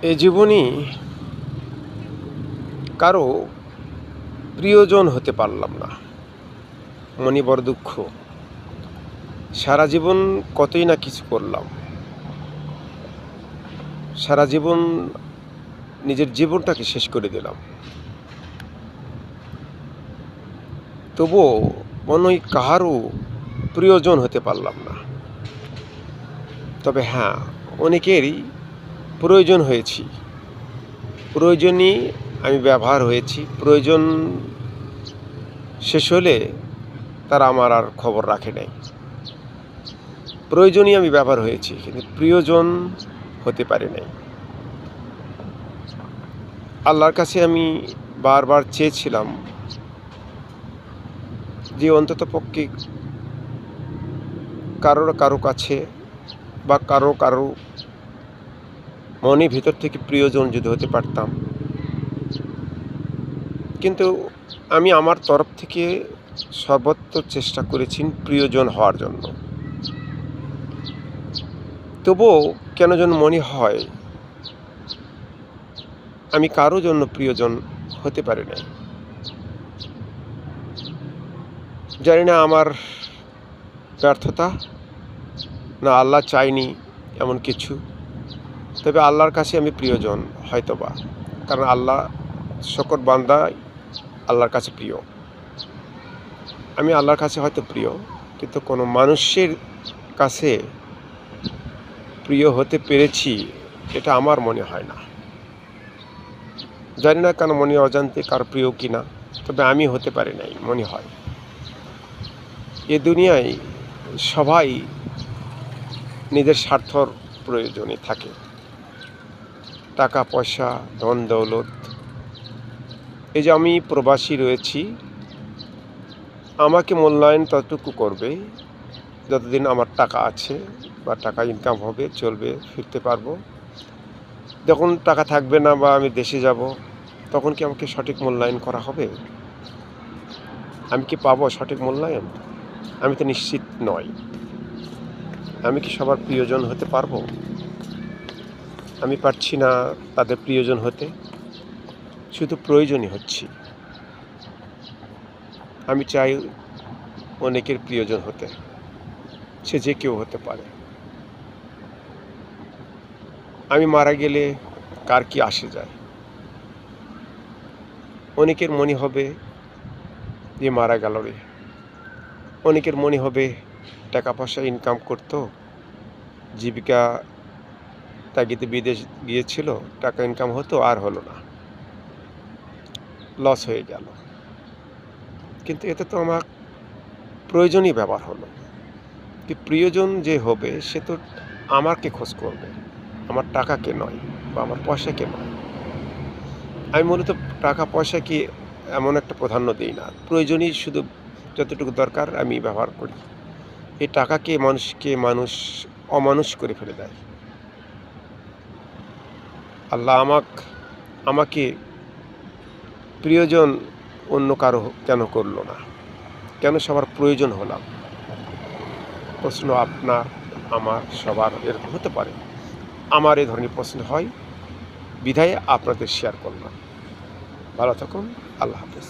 এ জীবনে কারো প্রিয়জন হতে পারলাম না। মনে বড় দুঃখ। সারা জীবন কতই না কিছু করলাম। সারা জীবন নিজের জীবনটাকে শেষ করে দিলাম। তবুও মনে হয় কাহারও প্রিয়জন হতে পারলাম না। তবে হ্যাঁ, অনেকেরই প্রয়োজন হয়েছি। প্রয়োজনই আমি ব্যবহার হয়েছি। প্রয়োজন শেষ হলে তারা আমার আর খবর রাখে নাই। প্রয়োজনই আমি ব্যবহার হয়েছি, কিন্তু প্রিয়জন হতে পারি নাই। আল্লাহর কাছে আমি বারবার চেয়েছিলাম যে অন্ততপক্ষে কারো কাছে বা কারো মনের ভিতর থেকে প্রিয়জন যদি হতে পারতাম। কিন্তু আমি আমার তরফ থেকে সর্বোচ্চ চেষ্টা করেছি প্রিয়জন হওয়ার জন্য। তবুও কেন যেন মনে হয় আমি কারো জন্য প্রিয়জন হতে পারি নাই। জানি না আমার ব্যর্থতা, না আল্লাহ চায়নি এমন কিছু। তবে আল্লাহর কাছে আমি প্রিয়জন হয়তোবা, কারণ আল্লাহ সকল বান্দা আল্লাহর কাছে প্রিয়। আমি আল্লাহর কাছে হয়তো প্রিয়, কিন্তু কোনো মানুষের কাছে প্রিয় হতে পেরেছি এটা আমার মনে হয় না। জানি না কেন মনে অজান্তে কার প্রিয় কিনা, তবে আমি হতে পারি নাই মনে হয়। এ দুনিয়ায় সবাই নিজের স্বার্থর প্রয়োজনে থাকে। টাকা পয়সা, ধন দৌলত। এই যে আমি প্রবাসী রয়েছি, আমাকে মূল্যায়ন ততটুকু করবে যতদিন আমার টাকা আছে বা টাকা ইনকাম হবে, চলবে, ফিরতে পারবো। যখন টাকা থাকবে না বা আমি দেশে যাব, তখন কি আমাকে সঠিক মূল্যায়ন করা হবে? আমি কি পাবো সঠিক মূল্যায়ন? আমি তো নিশ্চিত নই। আমি কি সবার প্রিয়জন হতে পারবো? আমি পারছি না তাদের প্রিয়জন হতে, শুধু প্রয়োজনই হচ্ছি। আমি চাই অনেকের প্রিয়জন হতে, সে যে কেউ হতে পারে। আমি মারা গেলে কার কি আসে যায়? অনেকের মনে হবে যে মারা গেল রে। অনেকের মনে হবে টাকা পয়সা ইনকাম করতো, জীবিকা তাগিদে বিদেশ গিয়েছিল, টাকা ইনকাম হতো, আর হলো না, লস হয়ে গেল। কিন্তু এতে তো আমার প্রয়োজনই ব্যবহার হলো। কি প্রিয়জন যে হবে সে তো আমাকে খোঁজ করবে, আমার টাকাকে নয় বা আমার পয়সাকে নয়। আমি মূলত টাকা পয়সাকে এমন একটা প্রাধান্য দিই না। প্রয়োজনই শুধু যতটুকু দরকার আমি ব্যবহার করি। এই টাকাকে মানুষ অমানুষ করে ফেলে দেয়। আল্লাহ আমাকে প্রিয়জন অন্য কারো কেন করলো না? কেন সবার প্রয়োজন হলাম? প্রশ্ন আপনার, আমার, সবার এরকম হতে পারে। আমার এই ধরনের প্রশ্ন হয় বিধায় আপনাদের শেয়ার করলাম। ভালো থাকুন। আল্লাহ হাফেজ।